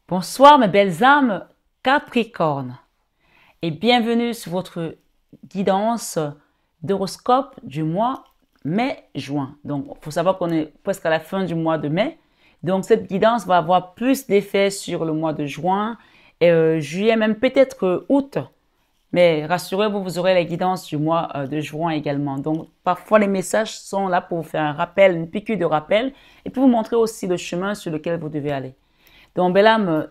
Bonsoir mes belles âmes Capricorne et bienvenue sur votre guidance d'horoscope du mois mai-juin. Donc, il faut savoir qu'on est presque à la fin du mois de mai. Donc, cette guidance va avoir plus d'effet sur le mois de juin et juillet, même peut-être août. Mais rassurez-vous, vous aurez les guidances du mois de juin également. Donc, parfois, les messages sont là pour vous faire un rappel, une piqûre de rappel et pour vous montrer aussi le chemin sur lequel vous devez aller. Donc, belle âme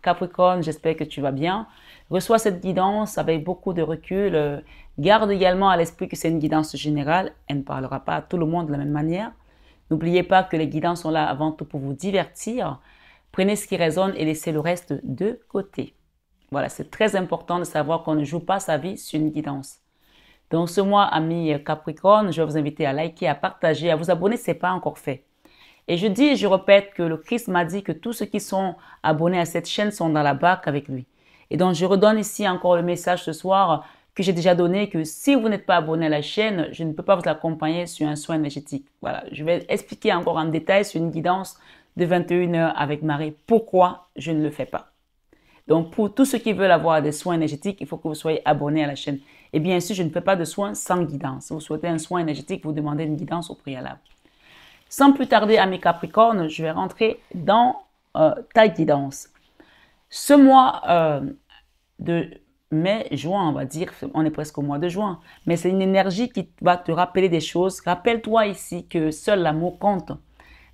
Capricorne, j'espère que tu vas bien. Reçois cette guidance avec beaucoup de recul. Garde également à l'esprit que c'est une guidance générale. Elle ne parlera pas à tout le monde de la même manière. N'oubliez pas que les guidances sont là avant tout pour vous divertir. Prenez ce qui résonne et laissez le reste de côté. Voilà, c'est très important de savoir qu'on ne joue pas sa vie sur une guidance. Donc, ce mois, amis Capricorne, je vais vous inviter à liker, à partager, à vous abonner si ce n'est pas encore fait. Et je dis et je répète que le Christ m'a dit que tous ceux qui sont abonnés à cette chaîne sont dans la barque avec lui. Et donc, je redonne ici encore le message ce soir que j'ai déjà donné, que si vous n'êtes pas abonné à la chaîne, je ne peux pas vous accompagner sur un soin énergétique. Voilà, je vais expliquer encore en détail sur une guidance de 21 heures avec Marie pourquoi je ne le fais pas. Donc, pour tous ceux qui veulent avoir des soins énergétiques, il faut que vous soyez abonnés à la chaîne. Et bien sûr, je ne fais pas de soins sans guidance. Si vous souhaitez un soin énergétique, vous demandez une guidance au préalable. Sans plus tarder, amis Capricorne, je vais rentrer dans ta guidance. Ce mois de mai-juin, on va dire, on est presque au mois de juin, mais c'est une énergie qui va te rappeler des choses. Rappelle-toi ici que seul l'amour compte.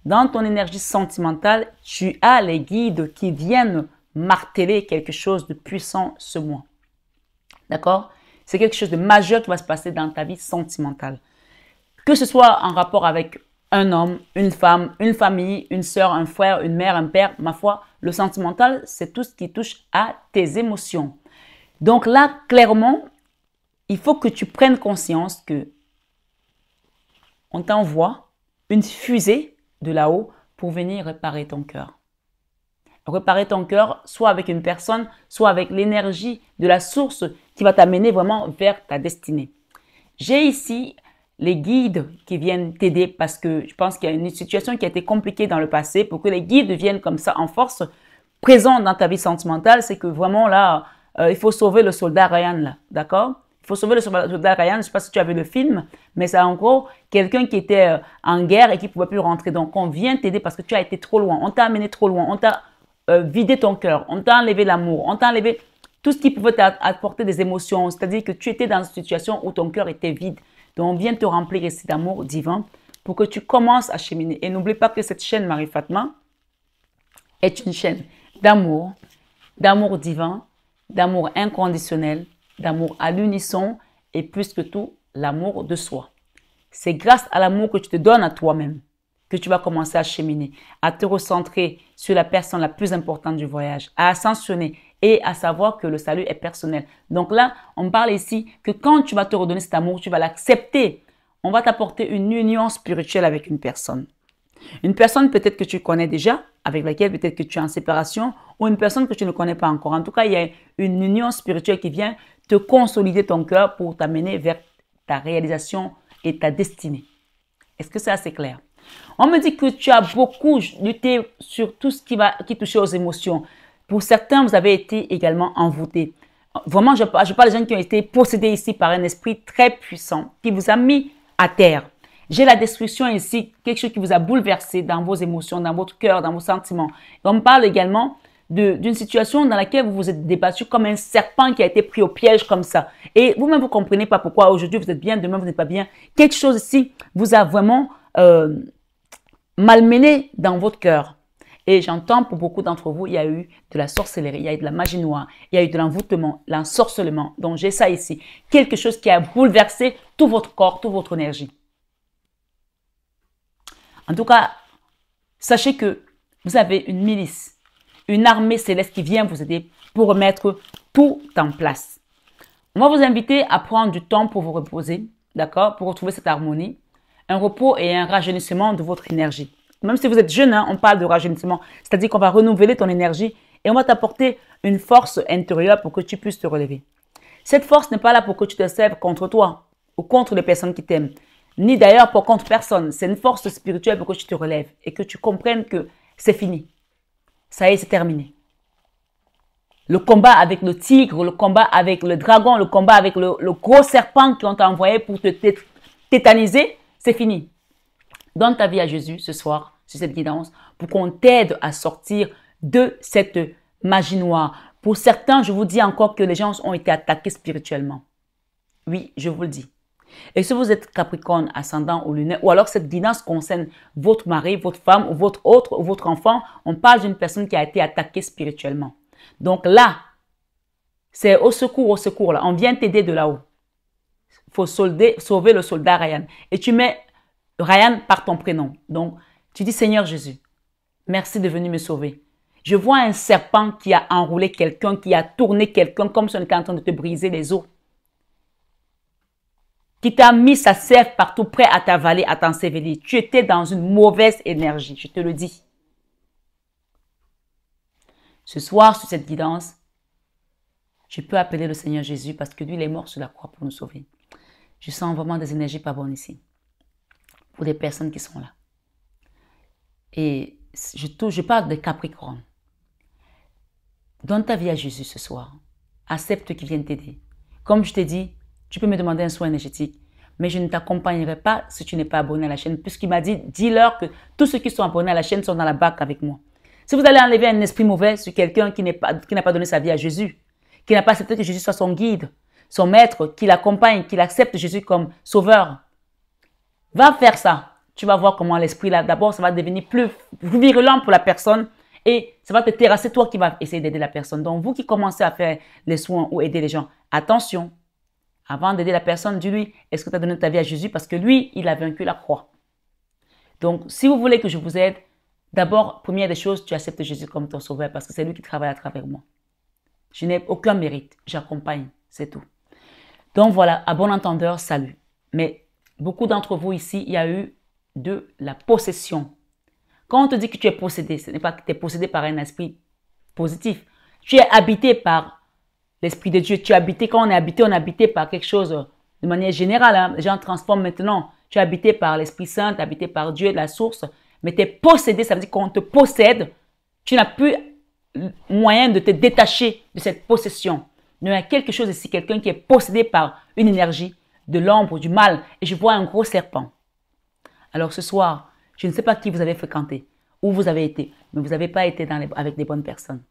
Dans ton énergie sentimentale, tu as les guides qui viennent marteler quelque chose de puissant ce mois. D'accord? C'est quelque chose de majeur qui va se passer dans ta vie sentimentale. Que ce soit en rapport avec un homme, une femme, une famille, une sœur, un frère, une mère, un père, ma foi, le sentimental, c'est tout ce qui touche à tes émotions. Donc là, clairement, il faut que tu prennes conscience que on t'envoie une fusée de là-haut pour venir réparer ton cœur. Réparer ton cœur, soit avec une personne, soit avec l'énergie de la source qui va t'amener vraiment vers ta destinée. J'ai ici les guides qui viennent t'aider parce que je pense qu'il y a une situation qui a été compliquée dans le passé. Pour que les guides viennent comme ça en force, présents dans ta vie sentimentale, c'est que vraiment là, il faut sauver le soldat Ryan là, d'accord? Il faut sauver le soldat Ryan, je ne sais pas si tu as vu le film, mais c'est en gros quelqu'un qui était en guerre et qui ne pouvait plus rentrer. Donc on vient t'aider parce que tu as été trop loin, on t'a amené trop loin, on t'a vidé ton cœur, on t'a enlevé l'amour, on t'a enlevé tout ce qui pouvait t'apporter des émotions. C'est-à-dire que tu étais dans une situation où ton cœur était vide. Donc, on vient te remplir ici d'amour divin pour que tu commences à cheminer. Et n'oublie pas que cette chaîne Marie-Fatma est une chaîne d'amour divin, d'amour inconditionnel, d'amour à l'unisson et plus que tout, l'amour de soi. C'est grâce à l'amour que tu te donnes à toi-même que tu vas commencer à cheminer, à te recentrer sur la personne la plus importante du voyage, à ascensionner et à savoir que le salut est personnel. Donc là, on parle ici que quand tu vas te redonner cet amour, tu vas l'accepter. On va t'apporter une union spirituelle avec une personne. Une personne peut-être que tu connais déjà, avec laquelle peut-être que tu es en séparation, ou une personne que tu ne connais pas encore. En tout cas, il y a une union spirituelle qui vient te consolider ton cœur pour t'amener vers ta réalisation et ta destinée. Est-ce que c'est assez clair? On me dit que tu as beaucoup lutté sur tout ce qui touchait aux émotions. Pour certains, vous avez été également envoûtés. Vraiment, je parle des gens qui ont été possédés ici par un esprit très puissant qui vous a mis à terre. J'ai la destruction ici, quelque chose qui vous a bouleversé dans vos émotions, dans votre cœur, dans vos sentiments. Et on me parle également d'une situation dans laquelle vous vous êtes débattu comme un serpent qui a été pris au piège comme ça. Et vous-même, vous ne comprenez pas pourquoi aujourd'hui vous êtes bien, demain vous n'êtes pas bien. Quelque chose ici vous a vraiment malmené dans votre cœur. Et j'entends pour beaucoup d'entre vous, il y a eu de la sorcellerie, il y a eu de la magie noire, il y a eu de l'envoûtement, l'ensorcellement. Donc j'ai ça ici. Quelque chose qui a bouleversé tout votre corps, toute votre énergie. En tout cas, sachez que vous avez une milice, une armée céleste qui vient vous aider pour remettre tout en place. On va vous inviter à prendre du temps pour vous reposer, d'accord, pour retrouver cette harmonie, un repos et un rajeunissement de votre énergie. Même si vous êtes jeune, hein, on parle de rajeunissement, c'est-à-dire qu'on va renouveler ton énergie et on va t'apporter une force intérieure pour que tu puisses te relever. Cette force n'est pas là pour que tu te serves contre toi ou contre les personnes qui t'aiment, ni d'ailleurs pour contre personne. C'est une force spirituelle pour que tu te relèves et que tu comprennes que c'est fini. ça y est, c'est terminé. Le combat avec le tigre, le combat avec le dragon, le combat avec le gros serpent qu'on t'a envoyé pour te tétaniser, c'est fini. Donne ta vie à Jésus ce soir, sur cette guidance, pour qu'on t'aide à sortir de cette magie noire. Pour certains, je vous dis encore que les gens ont été attaqués spirituellement. Oui, je vous le dis. Et si vous êtes Capricorne, ascendant ou lunaire, ou alors cette guidance concerne votre mari, votre femme, ou votre autre, ou votre enfant, on parle d'une personne qui a été attaquée spirituellement. Donc là, c'est au secours là. On vient t'aider de là-haut. Il faut sauver le soldat Ryan. Et tu mets Ryan par ton prénom. Donc, tu dis Seigneur Jésus, merci de venir me sauver. Je vois un serpent qui a enroulé quelqu'un, qui a tourné quelqu'un comme si on était en train de te briser les os. Qui t'a mis sa sève partout prêt à t'avaler, à t'ensevelir. Tu étais dans une mauvaise énergie, je te le dis. Ce soir, sur cette guidance, je peux appeler le Seigneur Jésus parce que lui, il est mort sur la croix pour nous sauver. Je sens vraiment des énergies pas bonnes ici. Pour des personnes qui sont là. Et je parle de Capricorne. Donne ta vie à Jésus ce soir. Accepte qu'il vienne t'aider. Comme je t'ai dit, tu peux me demander un soin énergétique, mais je ne t'accompagnerai pas si tu n'es pas abonné à la chaîne, puisqu'il m'a dit, dis-leur que tous ceux qui sont abonnés à la chaîne sont dans la barque avec moi. Si vous allez enlever un esprit mauvais sur quelqu'un qui n'a pas donné sa vie à Jésus, qui n'a pas accepté que Jésus soit son guide, son maître, qui l'accompagne, qu'il accepte Jésus comme sauveur, va faire ça. Tu vas voir comment l'esprit là, d'abord, ça va devenir plus virulent pour la personne et ça va te terrasser, toi qui vas essayer d'aider la personne. Donc, vous qui commencez à faire les soins ou aider les gens, attention. Avant d'aider la personne, dis-lui, est-ce que tu as donné ta vie à Jésus? Parce que lui, il a vaincu la croix. Donc, si vous voulez que je vous aide, d'abord, première des choses, tu acceptes Jésus comme ton sauveur parce que c'est lui qui travaille à travers moi. Je n'ai aucun mérite, j'accompagne, c'est tout. Donc voilà, à bon entendeur, salut. Mais beaucoup d'entre vous ici, il y a eu de la possession. Quand on te dit que tu es possédé, ce n'est pas que tu es possédé par un esprit positif. Tu es habité par l'Esprit de Dieu. Tu es habité, quand on est habité par quelque chose de manière générale. Hein. Les gens transforment maintenant. Tu es habité par l'Esprit Saint, tu es habité par Dieu, la source. Mais tu es possédé, ça veut dire qu'on te possède. Tu n'as plus moyen de te détacher de cette possession. Il y a quelque chose ici, quelqu'un qui est possédé par une énergie de l'ombre, du mal. Et je vois un gros serpent. Alors ce soir, je ne sais pas qui vous avez fréquenté, où vous avez été, mais vous n'avez pas été avec des bonnes personnes.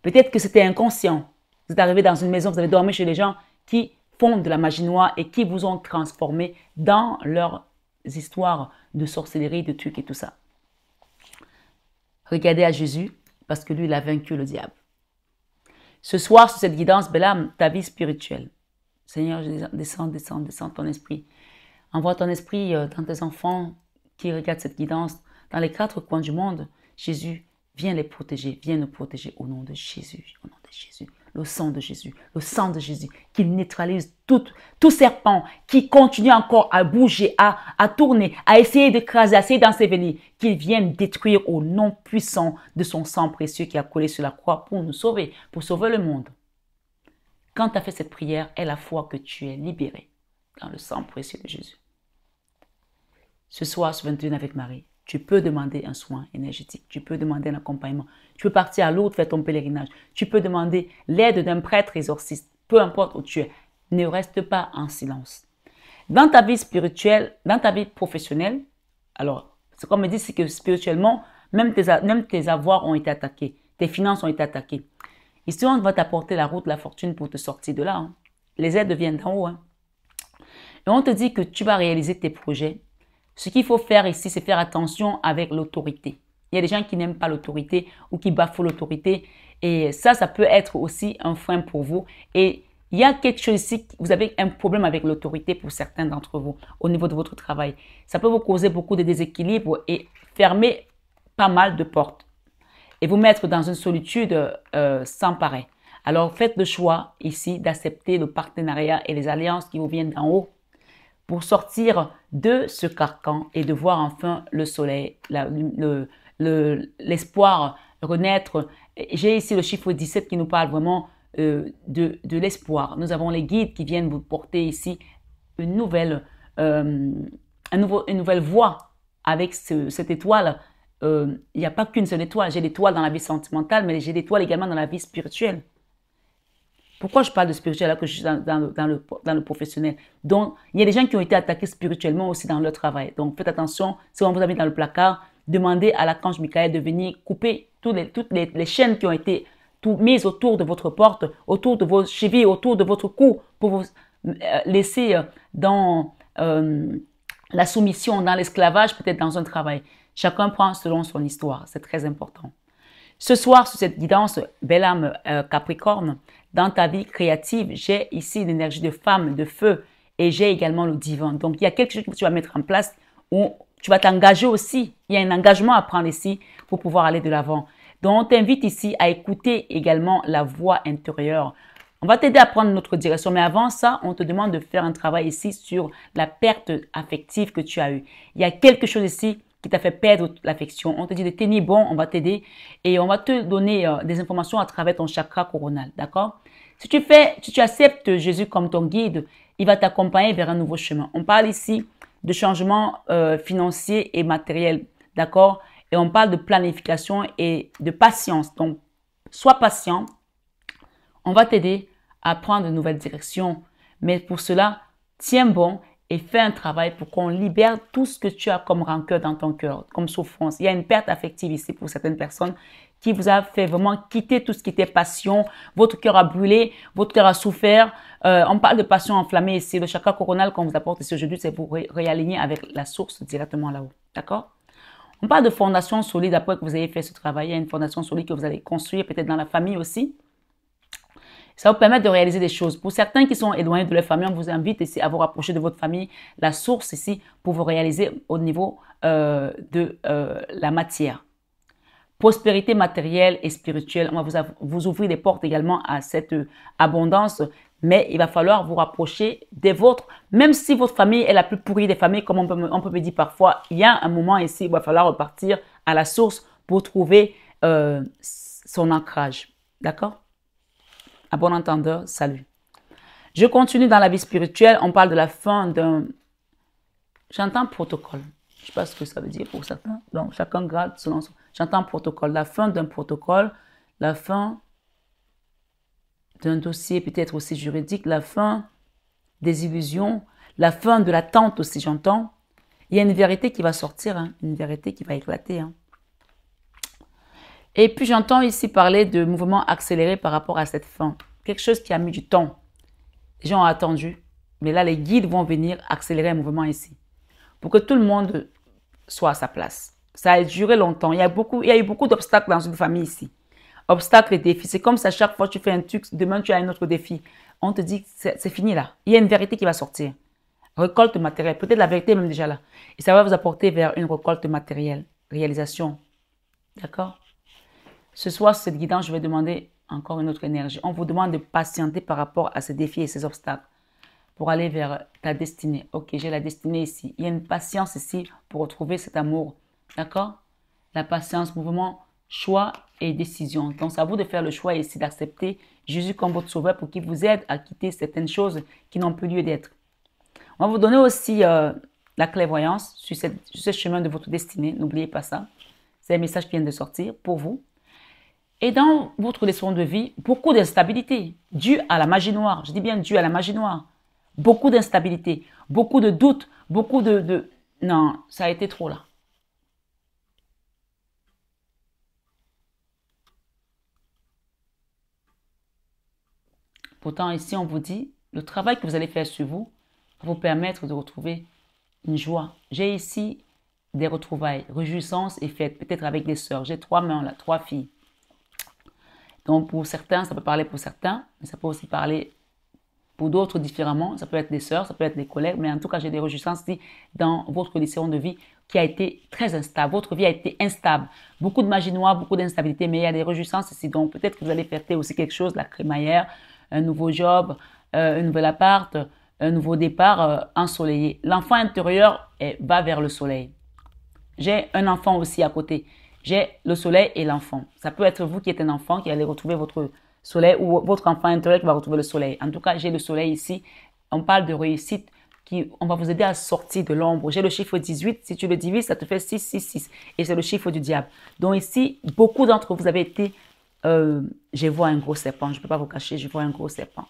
Peut-être que c'était inconscient. Vous êtes arrivé dans une maison, vous avez dormi chez les gens qui font de la magie noire et qui vous ont transformé dans leurs histoires de sorcellerie, de trucs et tout ça. Regardez à Jésus parce que lui, il a vaincu le diable. Ce soir, sur cette guidance, Bélam, ta vie spirituelle. Seigneur, descends ton esprit. Envoie ton esprit dans tes enfants qui regardent cette guidance dans les 4 coins du monde. Jésus, viens les protéger, viens nous protéger au nom de Jésus, au nom de Jésus. Le sang de Jésus, qu'il neutralise tout serpent qui continue encore à bouger, à tourner, à essayer d'écraser, à essayer d'ensevelir, qu'il vienne détruire au nom puissant de son sang précieux qui a collé sur la croix pour nous sauver, pour sauver le monde. Quand tu as fait cette prière, est la foi que tu es libéré dans le sang précieux de Jésus. Ce soir, sur 21 avec Marie, tu peux demander un soin énergétique, tu peux demander un accompagnement, tu peux partir à Lourdes faire ton pèlerinage, tu peux demander l'aide d'un prêtre exorciste, peu importe où tu es. Ne reste pas en silence. Dans ta vie spirituelle, dans ta vie professionnelle, alors, ce qu'on me dit, c'est que spirituellement, même tes avoirs ont été attaqués, tes finances ont été attaquées. Ici, on va t'apporter la route, la fortune pour te sortir de là. Hein. Les aides viennent d'en haut. Hein. Et on te dit que tu vas réaliser tes projets. Ce qu'il faut faire ici, c'est faire attention avec l'autorité. Il y a des gens qui n'aiment pas l'autorité ou qui bafouent l'autorité. Et ça peut être aussi un frein pour vous. Et il y a quelque chose ici, vous avez un problème avec l'autorité pour certains d'entre vous au niveau de votre travail. Ça peut vous causer beaucoup de déséquilibre et fermer pas mal de portes. Et vous mettre dans une solitude sans pareil. Alors faites le choix ici d'accepter le partenariat et les alliances qui vous viennent d'en haut pour sortir de ce carcan et de voir enfin le soleil, l'espoir renaître. J'ai ici le chiffre 17 qui nous parle vraiment de l'espoir. Nous avons les guides qui viennent vous porter ici une nouvelle voie avec cette étoile il n'y a pas qu'une seule étoile. J'ai l'étoile dans la vie sentimentale, mais j'ai l'étoile également dans la vie spirituelle. Pourquoi je parle de spirituel alors que je suis dans le professionnel? Donc, il y a des gens qui ont été attaqués spirituellement aussi dans leur travail. Donc, faites attention. Si on vous a mis dans le placard, demandez à l'archange Michael de venir couper toutes les chaînes qui ont été mises autour de votre porte, autour de vos chevilles, autour de votre cou, pour vous laisser dans la soumission, dans l'esclavage, peut-être dans un travail. Chacun prend selon son histoire. C'est très important. Ce soir, sur cette guidance, belle âme Capricorne, dans ta vie créative, j'ai ici l'énergie de femme, de feu, et j'ai également le divin. Donc, il y a quelque chose que tu vas mettre en place où tu vas t'engager aussi. Il y a un engagement à prendre ici pour pouvoir aller de l'avant. Donc, on t'invite ici à écouter également la voix intérieure. On va t'aider à prendre notre direction, mais avant ça, on te demande de faire un travail ici sur la perte affective que tu as eue. Il y a quelque chose ici qui t'a fait perdre l'affection. On te dit de tenir bon, on va t'aider et on va te donner des informations à travers ton chakra coronal, d'accord? Si tu acceptes Jésus comme ton guide, il va t'accompagner vers un nouveau chemin. On parle ici de changements financiers et matériels, d'accord? Et on parle de planification et de patience. Donc, sois patient. On va t'aider à prendre de nouvelles directions. Mais pour cela, tiens bon et fais un travail pour qu'on libère tout ce que tu as comme rancœur dans ton cœur, comme souffrance. Il y a une perte affective ici pour certaines personnes qui vous a fait vraiment quitter tout ce qui était passion. Votre cœur a brûlé, votre cœur a souffert. On parle de passion enflammée ici. Le chakra coronal qu'on vous apporte ici aujourd'hui, c'est pour réaligner avec la source directement là-haut. D'accord? On parle de fondation solide après que vous ayez fait ce travail. Il y a une fondation solide que vous allez construire peut-être dans la famille aussi. Ça va vous permettre de réaliser des choses. Pour certains qui sont éloignés de leur famille, on vous invite ici à vous rapprocher de votre famille, la source ici, pour vous réaliser au niveau de la matière. Prospérité matérielle et spirituelle, on va vous ouvrir des portes également à cette abondance, mais il va falloir vous rapprocher des vôtres, même si votre famille est la plus pourrie des familles, comme on peut me dire parfois, il y a un moment ici, il va falloir repartir à la source pour trouver son ancrage. D'accord? À bon entendeur, salut. Je continue dans la vie spirituelle. On parle de la fin d'un... J'entends protocole. Je ne sais pas ce que ça veut dire pour certains. Donc, chacun garde selon son... J'entends protocole. La fin d'un protocole. La fin d'un dossier peut-être aussi juridique. La fin des illusions. La fin de l'attente aussi, j'entends. Il y a une vérité qui va sortir. Hein, une vérité qui va éclater. Hein. Et puis, j'entends ici parler de mouvement accéléré par rapport à cette fin. Quelque chose qui a mis du temps. Les gens ont attendu. Mais là, les guides vont venir accélérer un mouvement ici. Pour que tout le monde soit à sa place. Ça a duré longtemps. Il y a eu beaucoup d'obstacles dans une famille ici. Obstacles et défis. C'est comme ça, chaque fois que tu fais un truc, demain tu as un autre défi. On te dit que c'est fini là. Il y a une vérité qui va sortir. Récolte matérielle. Peut-être la vérité est même déjà là. Et ça va vous apporter vers une récolte matérielle. Réalisation. D'accord? Ce soir, cette guidance, je vais demander encore une autre énergie. On vous demande de patienter par rapport à ces défis et ces obstacles pour aller vers ta destinée. Ok, j'ai la destinée ici. Il y a une patience ici pour retrouver cet amour. D'accord? La patience, mouvement, choix et décision. Donc, c'est à vous de faire le choix ici d'accepter Jésus comme votre sauveur pour qu'il vous aide à quitter certaines choses qui n'ont plus lieu d'être. On va vous donner aussi la clairvoyance sur ce chemin de votre destinée. N'oubliez pas ça. C'est un message qui vient de sortir pour vous. Et dans votre leçon de vie, beaucoup d'instabilité, due à la magie noire. Je dis bien due à la magie noire. Beaucoup d'instabilité, beaucoup de doutes, beaucoup de... Non, ça a été trop là. Pourtant, ici, on vous dit, le travail que vous allez faire sur vous va vous permettre de retrouver une joie. J'ai ici des retrouvailles, réjouissances et fêtes, peut-être avec des sœurs. J'ai 3 mains là, 3 filles. Donc, pour certains, ça peut parler pour certains, mais ça peut aussi parler pour d'autres différemment. Ça peut être des sœurs, ça peut être des collègues, mais en tout cas, j'ai des réjouissances ici dans votre condition de vie qui a été très instable. Votre vie a été instable. Beaucoup de magie noire, beaucoup d'instabilité, mais il y a des réjouissances ici. Donc, peut-être que vous allez fêter aussi quelque chose, la crémaillère, un nouveau job, un nouvel appart, un nouveau départ ensoleillé. L'enfant intérieur va vers le soleil. J'ai un enfant aussi à côté. J'ai le soleil et l'enfant. Ça peut être vous qui êtes un enfant qui allez retrouver votre soleil ou votre enfant intérieur qui va retrouver le soleil. En tout cas, j'ai le soleil ici. On parle de réussite on va vous aider à sortir de l'ombre. J'ai le chiffre 18. Si tu le divises, ça te fait 666. Et c'est le chiffre du diable. Donc ici, beaucoup d'entre vous avez été... je vois un gros serpent. Je ne peux pas vous cacher, je vois un gros serpent.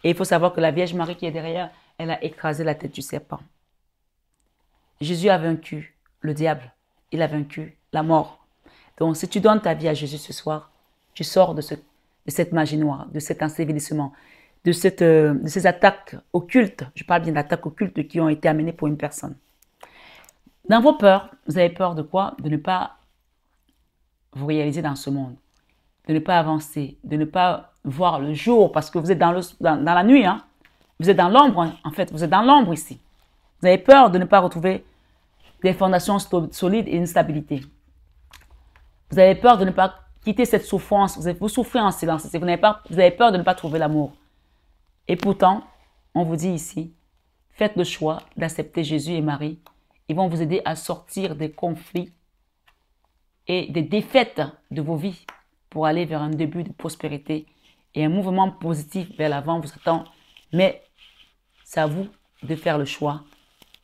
Et il faut savoir que la Vierge Marie qui est derrière, elle a écrasé la tête du serpent. Jésus a vaincu le diable. Il a vaincu la mort. Donc, si tu donnes ta vie à Jésus ce soir, tu sors de cette magie noire, de cet ensevelissement, de ces attaques occultes. Je parle bien d'attaques occultes qui ont été amenées pour une personne. Dans vos peurs, vous avez peur de quoi? De ne pas vous réaliser dans ce monde, de ne pas avancer, de ne pas voir le jour parce que vous êtes dans la nuit. Hein? Vous êtes dans l'ombre, hein? En fait, vous êtes dans l'ombre ici. Vous avez peur de ne pas retrouver des fondations solides et une stabilité. Vous avez peur de ne pas quitter cette souffrance. Vous souffrez en silence. Vous avez peur de ne pas trouver l'amour. Et pourtant, on vous dit ici, faites le choix d'accepter Jésus et Marie. Ils vont vous aider à sortir des conflits et des défaites de vos vies pour aller vers un début de prospérité et un mouvement positif vers l'avant vous attend. Mais c'est à vous de faire le choix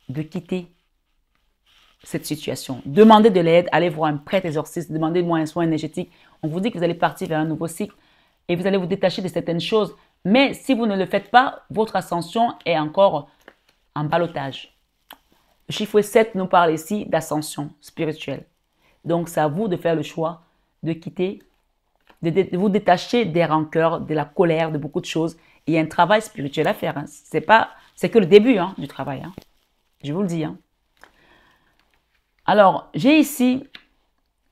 de quitter cette situation. Demandez de l'aide, allez voir un prêtre exorciste, demandez-moi un soin énergétique. On vous dit que vous allez partir vers un nouveau cycle et vous allez vous détacher de certaines choses. Mais si vous ne le faites pas, votre ascension est encore en ballottage. Le chiffre 7 nous parle ici d'ascension spirituelle. Donc, c'est à vous de faire le choix de quitter, de vous détacher des rancœurs, de la colère, de beaucoup de choses. Il y a un travail spirituel à faire. Hein. C'est que le début du travail. Hein. Je vous le dis. Hein. Alors, j'ai ici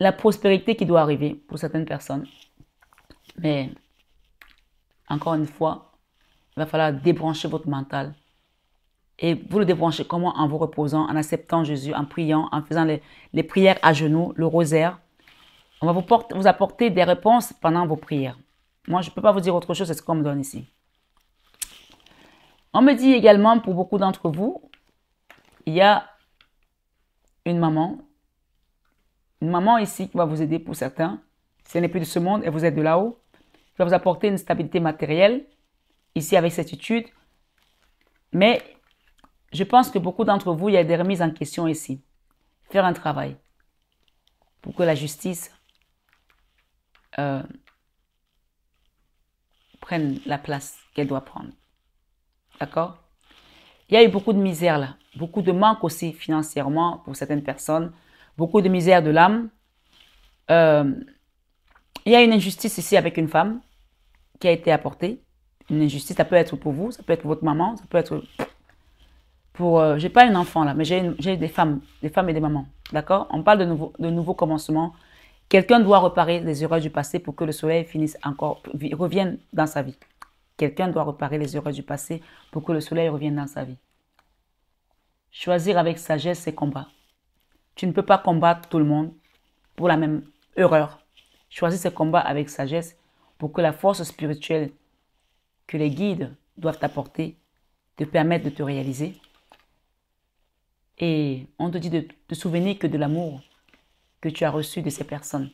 la prospérité qui doit arriver pour certaines personnes. Mais, encore une fois, il va falloir débrancher votre mental. Et vous le débranchez comment? En vous reposant, en acceptant Jésus, en priant, en faisant les prières à genoux, le rosaire. On va vous apporter des réponses pendant vos prières. Moi, je ne peux pas vous dire autre chose, c'est ce qu'on me donne ici. On me dit également, pour beaucoup d'entre vous, il y a une maman ici qui va vous aider pour certains. Si elle n'est plus de ce monde et vous êtes de là-haut, qui va vous apporter une stabilité matérielle, ici avec certitude. Mais je pense que beaucoup d'entre vous, il y a des remises en question ici. Faire un travail pour que la justice prenne la place qu'elle doit prendre. D'accord? Il y a eu beaucoup de misère là, beaucoup de manque aussi financièrement pour certaines personnes, beaucoup de misère de l'âme. Il y a une injustice ici avec une femme qui a été apportée. Une injustice, ça peut être pour vous, ça peut être pour votre maman, ça peut être pour... j'ai pas un enfant là, mais j'ai des femmes et des mamans. D'accord? On parle de nouveaux commencements. Quelqu'un doit réparer les erreurs du passé pour que le soleil revienne dans sa vie. Quelqu'un doit réparer les erreurs du passé pour que le soleil revienne dans sa vie. Choisir avec sagesse ses combats. Tu ne peux pas combattre tout le monde pour la même erreur. Choisis ces combats avec sagesse pour que la force spirituelle que les guides doivent t'apporter te permette de te réaliser. Et on te dit de te souvenir que de l'amour que tu as reçu de ces personnes.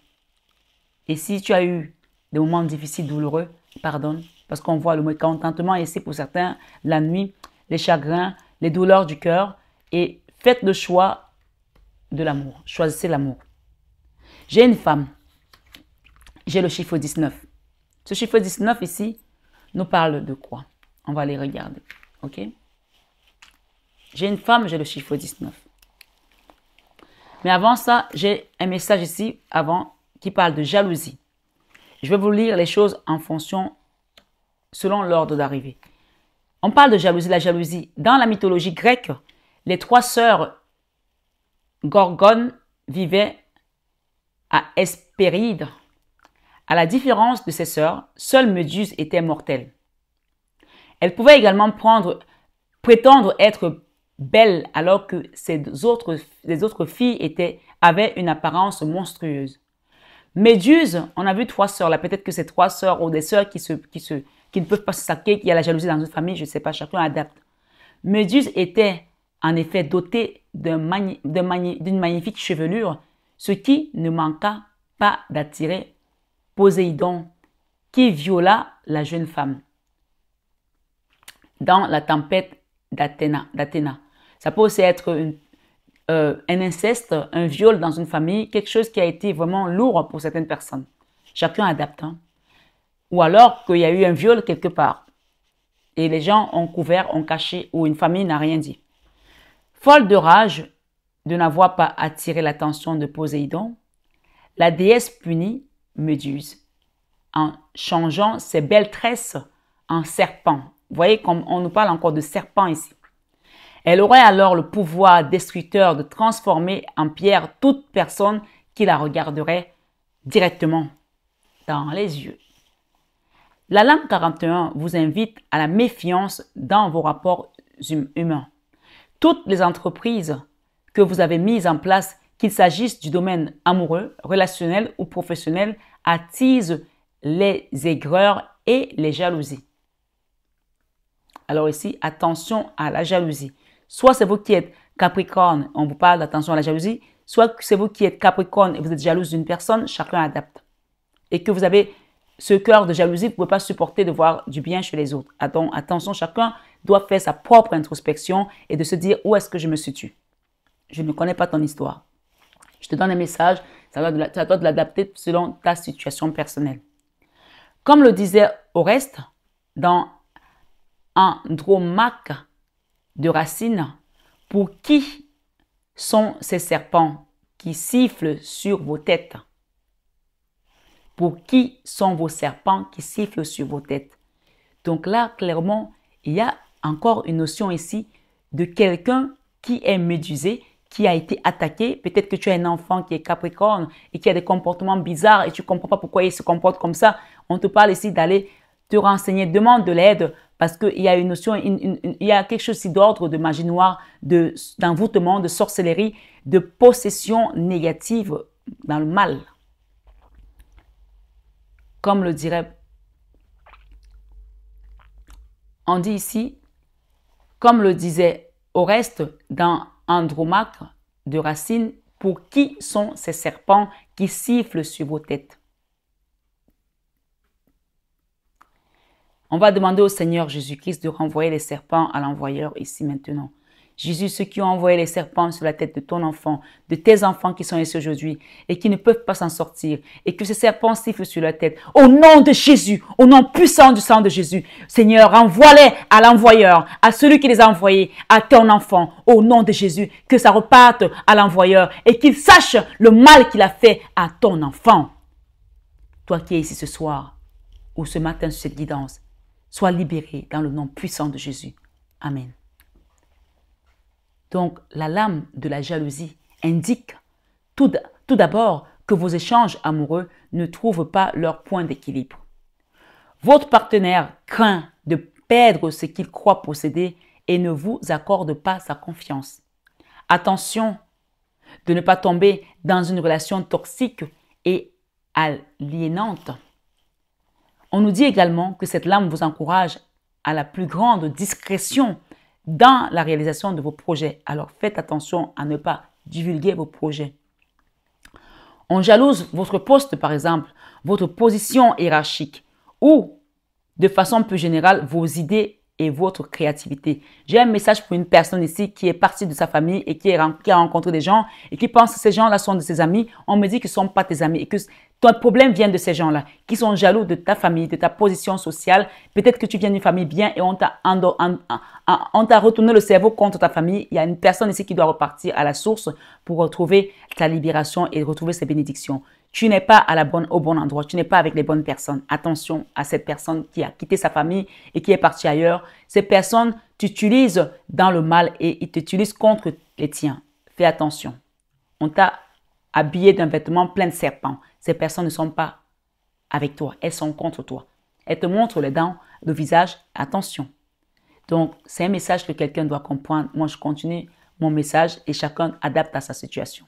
Et si tu as eu des moments difficiles, douloureux, pardonne. Parce qu'on voit le mécontentement ici pour certains, la nuit, les chagrins, les douleurs du cœur. Et faites le choix de l'amour. Choisissez l'amour. J'ai une femme. J'ai le chiffre 19. Ce chiffre 19 ici nous parle de quoi? On va aller regarder. Ok? J'ai une femme, j'ai le chiffre 19. Mais avant ça, j'ai un message ici, avant, qui parle de jalousie. Je vais vous lire les choses en fonction, selon l'ordre d'arrivée. On parle de jalousie, la jalousie. Dans la mythologie grecque, les 3 sœurs Gorgones vivaient à Hespéride. À la différence de ses sœurs, seule Méduse était mortelle. Elle pouvait également prétendre être belle alors que les autres filles avaient une apparence monstrueuse. Méduse, on a vu 3 sœurs là, peut-être que c'est 3 sœurs ou des sœurs qui ne peuvent pas se saquer, qu'il y a la jalousie dans une famille, je ne sais pas, chacun adapte. Méduse était en effet dotée d'une magnifique chevelure, ce qui ne manqua pas d'attirer Poséidon, qui viola la jeune femme. Dans la tempête d'Athéna. Ça peut aussi être un inceste, un viol dans une famille, quelque chose qui a été vraiment lourd pour certaines personnes. Chacun adapte. Hein. Ou alors qu'il y a eu un viol quelque part. Et les gens ont couvert, ont caché, ou une famille n'a rien dit. Folle de rage de n'avoir pas attiré l'attention de Poséidon, la déesse punit Méduse en changeant ses belles tresses en serpent. Vous voyez, comme on nous parle encore de serpent ici. Elle aurait alors le pouvoir destructeur de transformer en pierre toute personne qui la regarderait directement dans les yeux. La lame 41 vous invite à la méfiance dans vos rapports humains. Toutes les entreprises que vous avez mises en place, qu'il s'agisse du domaine amoureux, relationnel ou professionnel, attisent les aigreurs et les jalousies. Alors ici, attention à la jalousie. Soit c'est vous qui êtes Capricorne, on vous parle d'attention à la jalousie, soit c'est vous qui êtes Capricorne et vous êtes jalouse d'une personne, chacun adapte. Et que vous avez ce cœur de jalousie, vous ne pouvez pas supporter de voir du bien chez les autres. Attention, chacun doit faire sa propre introspection et de se dire où est-ce que je me situe. Je ne connais pas ton histoire. Je te donne un message, ça doit de l'adapter selon ta situation personnelle. Comme le disait Oreste dans Andromaque de Racine, pour qui sont ces serpents qui sifflent sur vos têtes? Pour qui sont vos serpents qui sifflent sur vos têtes? Donc là, clairement, il y a encore une notion ici de quelqu'un qui est médusé, qui a été attaqué. Peut-être que tu as un enfant qui est Capricorne et qui a des comportements bizarres et tu ne comprends pas pourquoi il se comporte comme ça. On te parle ici d'aller te renseigner, demande de l'aide parce qu'il y a une notion, il y a quelque chose ici d'ordre de magie noire, d'envoûtement, de sorcellerie, de possession négative dans le mal. Comme le dirait, on dit ici, comme le disait Oreste dans Andromaque de Racine, pour qui sont ces serpents qui sifflent sur vos têtes? On va demander au Seigneur Jésus-Christ de renvoyer les serpents à l'envoyeur ici maintenant. Jésus, ceux qui ont envoyé les serpents sur la tête de ton enfant, de tes enfants qui sont ici aujourd'hui et qui ne peuvent pas s'en sortir et que ces serpents sifflent sur leur tête. Au nom de Jésus, au nom puissant du sang de Jésus, Seigneur, renvoie-les à l'envoyeur, à celui qui les a envoyés, à ton enfant. Au nom de Jésus, que ça reparte à l'envoyeur et qu'il sache le mal qu'il a fait à ton enfant. Toi qui es ici ce soir ou ce matin sur cette guidance, sois libéré dans le nom puissant de Jésus. Amen. Donc, la lame de la jalousie indique tout d'abord que vos échanges amoureux ne trouvent pas leur point d'équilibre. Votre partenaire craint de perdre ce qu'il croit posséder et ne vous accorde pas sa confiance. Attention de ne pas tomber dans une relation toxique et aliénante. On nous dit également que cette lame vous encourage à la plus grande discrétion dans la réalisation de vos projets. Alors faites attention à ne pas divulguer vos projets. On jalouse votre poste, par exemple, votre position hiérarchique ou, de façon plus générale, vos idées et votre créativité. J'ai un message pour une personne ici qui est partie de sa famille et qui a rencontré des gens et qui pense que ces gens-là sont de ses amis. On me dit qu'ils ne sont pas tes amis et que ton problème vient de ces gens-là qui sont jaloux de ta famille, de ta position sociale. Peut-être que tu viens d'une famille bien et on t'a retourné le cerveau contre ta famille. Il y a une personne ici qui doit repartir à la source pour retrouver ta libération et retrouver ses bénédictions. Tu n'es pas au bon endroit, tu n'es pas avec les bonnes personnes. Attention à cette personne qui a quitté sa famille et qui est partie ailleurs. Ces personnes t'utilisent dans le mal et ils t'utilisent contre les tiens. Fais attention. On t'a habillé d'un vêtement plein de serpents. Ces personnes ne sont pas avec toi, elles sont contre toi. Elles te montrent les dents, le visage, attention. Donc, c'est un message que quelqu'un doit comprendre. Moi, je continue mon message et chacun adapte à sa situation.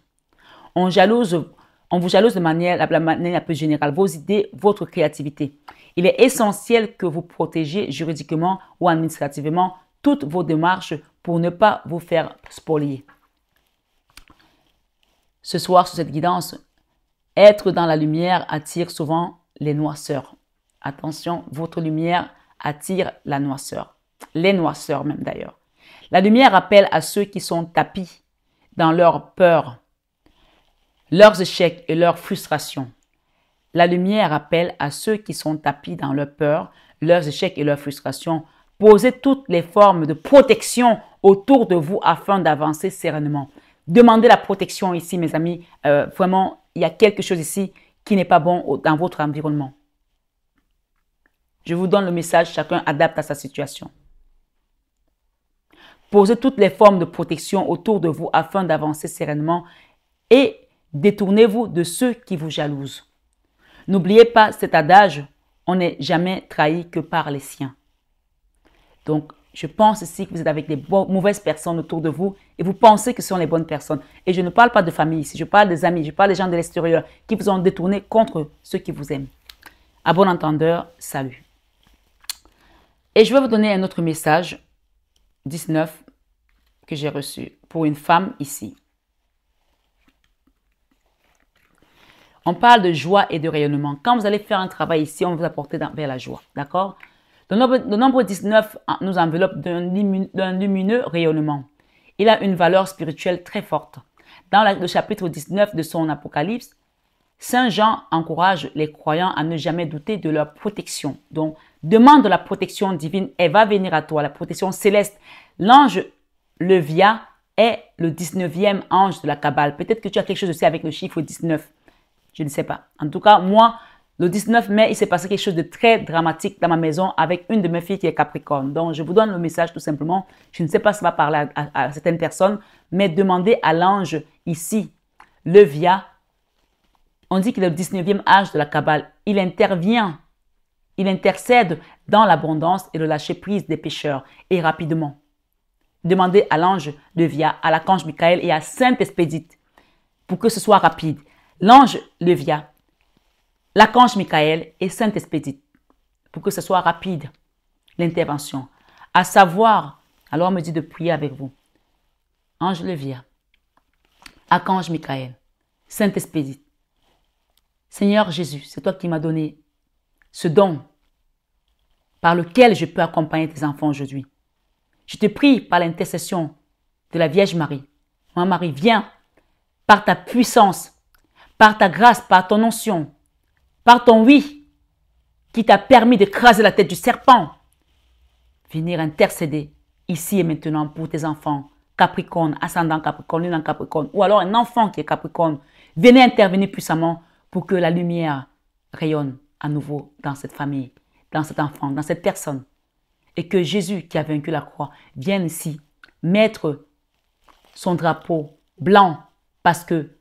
On vous jalouse de la manière la plus générale, vos idées, votre créativité. Il est essentiel que vous protégiez juridiquement ou administrativement toutes vos démarches pour ne pas vous faire spolier. Ce soir, sur cette guidance, être dans la lumière attire souvent les noirceurs. Attention, votre lumière attire la noirceur. Les noirceurs même d'ailleurs. La lumière appelle à ceux qui sont tapis dans leur peur, leurs échecs et leurs frustrations. La lumière appelle à ceux qui sont tapis dans leur peur, leurs échecs et leurs frustrations. Posez toutes les formes de protection autour de vous afin d'avancer sereinement. Demandez la protection ici, mes amis. Vraiment, il y a quelque chose ici qui n'est pas bon dans votre environnement. Je vous donne le message, chacun adapte à sa situation. Posez toutes les formes de protection autour de vous afin d'avancer sereinement et détournez-vous de ceux qui vous jalousent. N'oubliez pas cet adage, on n'est jamais trahi que par les siens. Donc, je pense ici que vous êtes avec des mauvaises personnes autour de vous et vous pensez que ce sont les bonnes personnes. Et je ne parle pas de famille ici, je parle des amis, je parle des gens de l'extérieur qui vous ont détourné contre ceux qui vous aiment. À bon entendeur, salut. Et je vais vous donner un autre message, 19, que j'ai reçu pour une femme ici. On parle de joie et de rayonnement. Quand vous allez faire un travail ici, on va vous apporter vers la joie. D'accord? Le nombre 19 nous enveloppe d'un lumineux rayonnement. Il a une valeur spirituelle très forte. Dans le chapitre 19 de son Apocalypse, Saint Jean encourage les croyants à ne jamais douter de leur protection. Donc, demande la protection divine, elle va venir à toi, la protection céleste. L'ange Levia est le 19e ange de la Kabbale. Peut-être que tu as quelque chose aussi avec le chiffre 19. Je ne sais pas. En tout cas, moi, le 19 mai, il s'est passé quelque chose de très dramatique dans ma maison avec une de mes filles qui est Capricorne. Donc, je vous donne le message tout simplement. Je ne sais pas si ça va parler à certaines personnes, mais demandez à l'ange ici, Levia. On dit qu'il est le 19e âge de la Kabbale. Il intervient, il intercède dans l'abondance et le lâcher-prise des pécheurs et rapidement. Demandez à l'ange Levia, à l'archange Michael et à Sainte Expédite pour que ce soit rapide. L'ange Levia, l'archange Michael et Sainte Expédite pour que ce soit rapide l'intervention. À savoir, alors on me dit de prier avec vous. Ange Levia, archange Michael, Sainte Expédite. Seigneur Jésus, c'est toi qui m'as donné ce don par lequel je peux accompagner tes enfants aujourd'hui. Je te prie par l'intercession de la Vierge Marie. Maman Marie, viens par ta puissance, par ta grâce, par ton onction, par ton oui qui t'a permis d'écraser la tête du serpent. Venir intercéder ici et maintenant pour tes enfants, Capricorne, ascendant Capricorne, lune en Capricorne, ou alors un enfant qui est Capricorne. Venez intervenir puissamment pour que la lumière rayonne à nouveau dans cette famille, dans cet enfant, dans cette personne. Et que Jésus, qui a vaincu la croix, vienne ici mettre son drapeau blanc parce que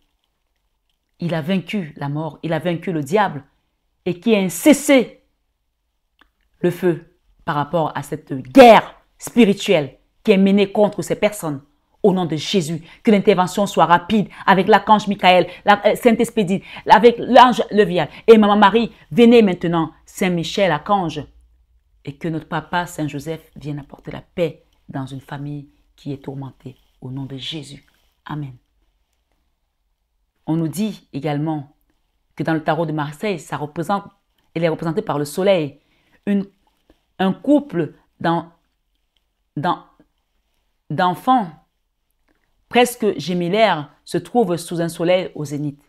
il a vaincu la mort, il a vaincu le diable et qui a cessé le feu par rapport à cette guerre spirituelle qui est menée contre ces personnes. Au nom de Jésus, que l'intervention soit rapide avec l'archange Michael, la Sainte Expédite, avec l'ange Levia et Maman Marie. Venez maintenant, Saint Michel, archange, et que notre papa Saint Joseph vienne apporter la paix dans une famille qui est tourmentée. Au nom de Jésus. Amen. On nous dit également que dans le tarot de Marseille, elle est représentée par le soleil. Un couple d'enfants presque gémellaires se trouve sous un soleil au zénith.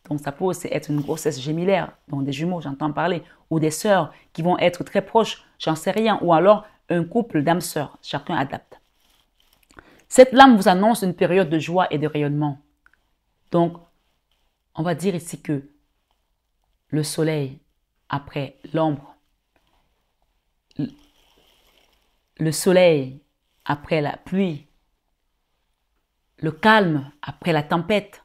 Donc ça peut aussi être une grossesse gémellaire, donc des jumeaux, j'entends parler, ou des sœurs qui vont être très proches, j'en sais rien, ou alors un couple d'âmes sœurs, chacun adapte. Cette lame vous annonce une période de joie et de rayonnement. Donc, on va dire ici que le soleil après l'ombre, le soleil après la pluie, le calme après la tempête.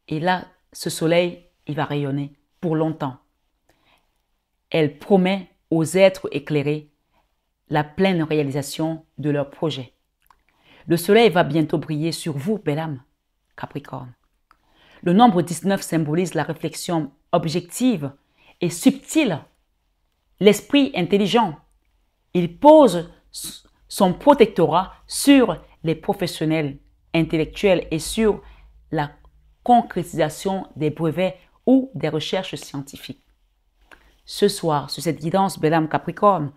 Et là, ce soleil, il va rayonner pour longtemps. Elle promet aux êtres éclairés la pleine réalisation de leurs projets. Le soleil va bientôt briller sur vous, belle âme, Capricorne. Le nombre 19 symbolise la réflexion objective et subtile, l'esprit intelligent. Il pose son protectorat sur les professionnels intellectuels et sur la concrétisation des brevets ou des recherches scientifiques. Ce soir, sur cette guidance, belle âme Capricorne,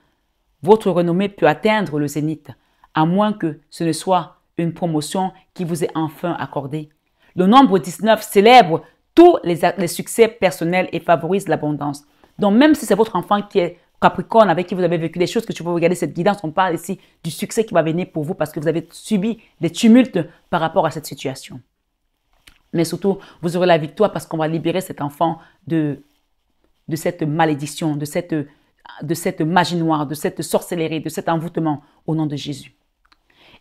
votre renommée peut atteindre le zénith à moins que ce ne soit une promotion qui vous est enfin accordée. Le nombre 19 célèbre tous les succès personnels et favorise l'abondance. Donc, même si c'est votre enfant qui est Capricorne, avec qui vous avez vécu des choses, que tu peux regarder cette guidance, on parle ici du succès qui va venir pour vous parce que vous avez subi des tumultes par rapport à cette situation. Mais surtout, vous aurez la victoire parce qu'on va libérer cet enfant de cette malédiction, de cette magie noire, de cette sorcellerie, de cet envoûtement au nom de Jésus.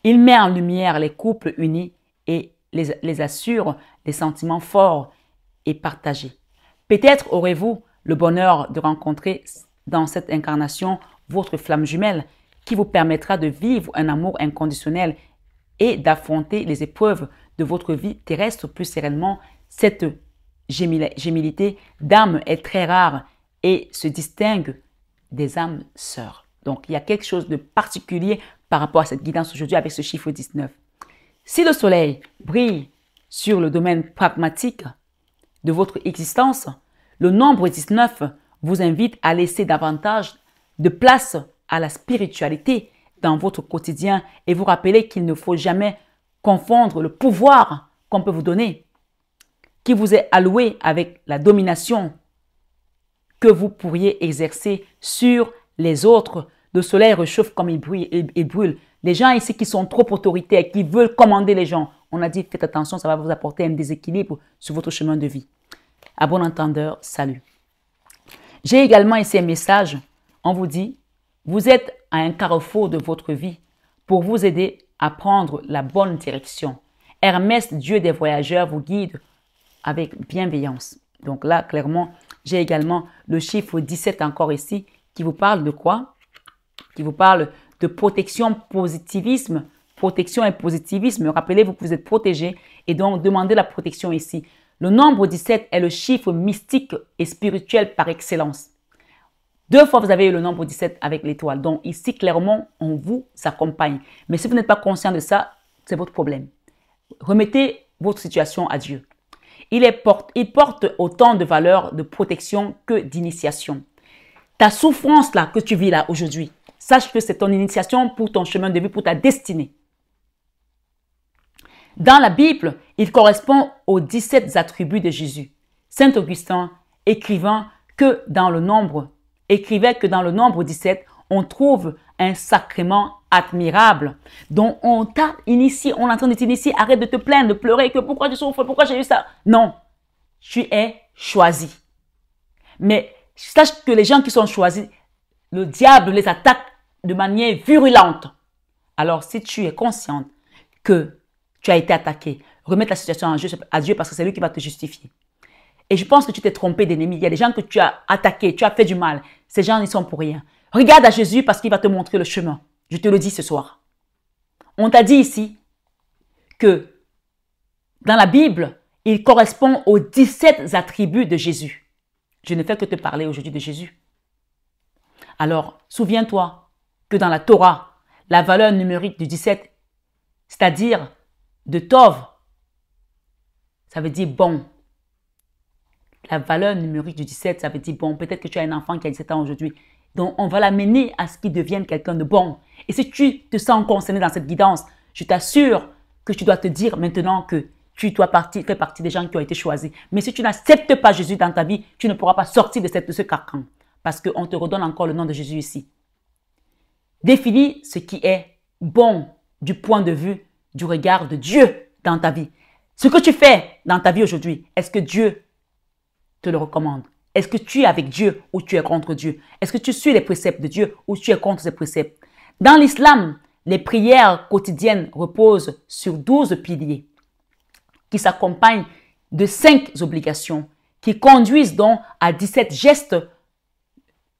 Il met en lumière les couples unis et les assure des sentiments forts et partagés. Peut-être aurez-vous le bonheur de rencontrer dans cette incarnation votre flamme jumelle qui vous permettra de vivre un amour inconditionnel et d'affronter les épreuves de votre vie terrestre plus sereinement. Cette gémilité d'âme est très rare et se distingue des âmes sœurs. Donc, il y a quelque chose de particulier par rapport à cette guidance aujourd'hui avec ce chiffre 19. Si le soleil brille sur le domaine pragmatique de votre existence, le nombre 19 vous invite à laisser davantage de place à la spiritualité dans votre quotidien et vous rappeler qu'il ne faut jamais confondre le pouvoir qu'on peut vous donner, qui vous est alloué avec la domination que vous pourriez exercer sur les autres. Le soleil réchauffe comme il brûle. Les gens ici qui sont trop autoritaires, qui veulent commander les gens, on a dit faites attention, ça va vous apporter un déséquilibre sur votre chemin de vie. À bon entendeur, salut. J'ai également ici un message. On vous dit, vous êtes à un carrefour de votre vie pour vous aider à prendre la bonne direction. Hermès, Dieu des voyageurs, vous guide avec bienveillance. Donc là, clairement, j'ai également le chiffre 17 encore ici qui vous parle de quoi? Qui vous parle de protection, positivisme. Protection et positivisme. Rappelez-vous que vous êtes protégé et donc demandez la protection ici. Le nombre 17 est le chiffre mystique et spirituel par excellence. 2 fois, vous avez eu le nombre 17 avec l'étoile. Donc ici, clairement, on vous accompagne. Mais si vous n'êtes pas conscient de ça, c'est votre problème. Remettez votre situation à Dieu. Il porte autant de valeur de protection que d'initiation. Ta souffrance là que tu vis là aujourd'hui, sache que c'est ton initiation pour ton chemin de vie, pour ta destinée. Dans la Bible, il correspond aux 17 attributs de Jésus. Saint Augustin écrivait que dans le nombre 17, on trouve un sacrement admirable dont on t'a initié, on est en train de t'initier, arrête de te plaindre, de pleurer, que pourquoi je souffre, pourquoi j'ai eu ça. Non, tu es choisi. Mais sache que les gens qui sont choisis, le diable les attaque de manière virulente. Alors si tu es consciente que tu as été attaqué, remets ta situation à Dieu parce que c'est lui qui va te justifier. Et je pense que tu t'es trompé d'ennemi. Il y a des gens que tu as attaqués, tu as fait du mal. Ces gens, ils sont pour rien. Regarde à Jésus parce qu'il va te montrer le chemin. Je te le dis ce soir. On t'a dit ici que dans la Bible, il correspond aux 17 attributs de Jésus. Je ne fais que te parler aujourd'hui de Jésus. Alors, souviens-toi que dans la Torah, la valeur numérique du 17, c'est-à-dire de Tov, ça veut dire bon. La valeur numérique du 17, ça veut dire bon. Peut-être que tu as un enfant qui a 17 ans aujourd'hui. Donc, on va l'amener à ce qu'il devienne quelqu'un de bon. Et si tu te sens concerné dans cette guidance, je t'assure que tu dois te dire maintenant que tu dois faire partie des gens qui ont été choisis. Mais si tu n'acceptes pas Jésus dans ta vie, tu ne pourras pas sortir de ce carcan. Parce qu'on te redonne encore le nom de Jésus ici. Définis ce qui est bon du point de vue du regard de Dieu dans ta vie. Ce que tu fais dans ta vie aujourd'hui, est-ce que Dieu te le recommande? Est-ce que tu es avec Dieu ou tu es contre Dieu? Est-ce que tu suis les préceptes de Dieu ou tu es contre ses préceptes? Dans l'islam, les prières quotidiennes reposent sur 12 piliers qui s'accompagnent de 5 obligations qui conduisent donc à 17 gestes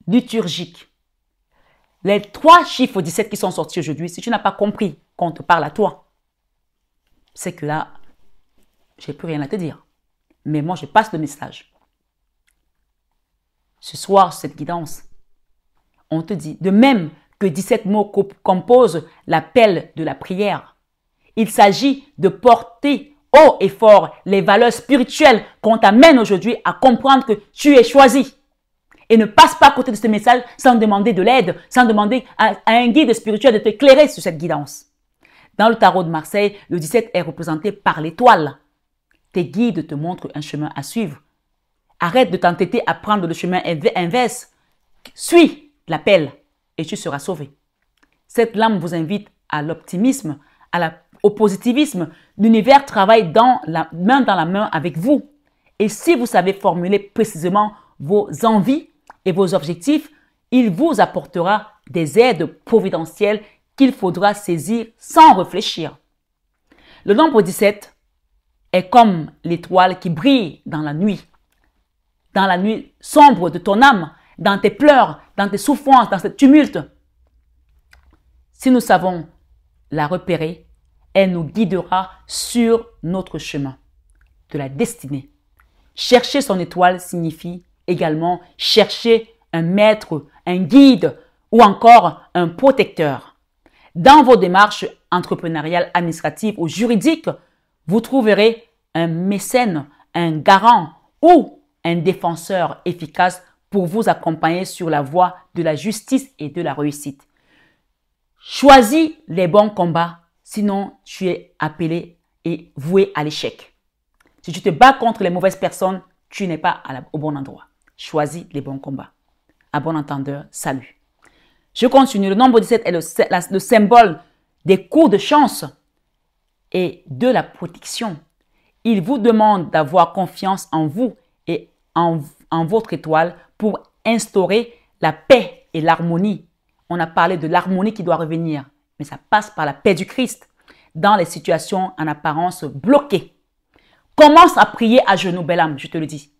liturgiques. Les 3 chiffres 17 qui sont sortis aujourd'hui, si tu n'as pas compris qu'on te parle à toi, c'est que là, j'ai plus rien à te dire. Mais moi, je passe le message. Ce soir, cette guidance, on te dit, de même que 17 mots composent l'appel de la prière, il s'agit de porter haut et fort les valeurs spirituelles qu'on t'amène aujourd'hui à comprendre que tu es choisi. Et ne passe pas à côté de ce message sans demander de l'aide, sans demander à un guide spirituel de t'éclairer sur cette guidance. Dans le tarot de Marseille, le 17 est représenté par l'étoile. Tes guides te montrent un chemin à suivre. Arrête de t'entêter à prendre le chemin inverse. Suis l'appel et tu seras sauvé. Cette lame vous invite à l'optimisme, au positivisme. L'univers travaille main dans la main avec vous. Et si vous savez formuler précisément vos envies et vos objectifs, il vous apportera des aides providentielles qu'il faudra saisir sans réfléchir. Le nombre 17 est comme l'étoile qui brille dans la nuit sombre de ton âme, dans tes pleurs, dans tes souffrances, dans ce tumulte. Si nous savons la repérer, elle nous guidera sur notre chemin de la destinée. Chercher son étoile signifie également chercher un maître, un guide ou encore un protecteur. Dans vos démarches entrepreneuriales, administratives ou juridiques, vous trouverez un mécène, un garant ou un défenseur efficace pour vous accompagner sur la voie de la justice et de la réussite. Choisis les bons combats, sinon tu es appelé et voué à l'échec. Si tu te bats contre les mauvaises personnes, tu n'es pas au bon endroit. Choisis les bons combats. À bon entendeur, salut. Je continue. Le nombre 17 est le symbole des coups de chance et de la protection. Il vous demande d'avoir confiance en vous et en votre étoile pour instaurer la paix et l'harmonie. On a parlé de l'harmonie qui doit revenir, mais ça passe par la paix du Christ dans les situations en apparence bloquées. Commence à prier à genoux, belle âme, je te le dis.